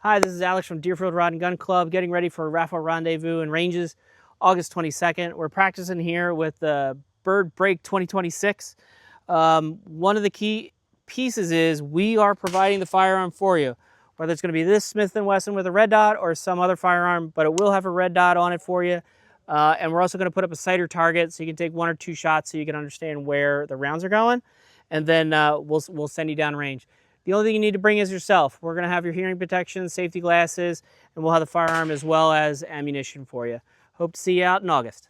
Hi, this is Alex from Deerfield Rod and Gun Club, getting ready for a Raffle Rendezvous and Ranges, August 22nd. We're practicing here with the Byrd Break 2026. One of the key pieces is we are providing the firearm for you, whether it's going to be this Smith & Wesson with a red dot or some other firearm, but it will have a red dot on it for you. And we're also going to put up a sighter target so you can take 1 or 2 shots so you can understand where the rounds are going, and then we'll send you down range. The only thing you need to bring is yourself. We're going to have your hearing protection, safety glasses, and we'll have the firearm as well as ammunition for you. Hope to see you out in August.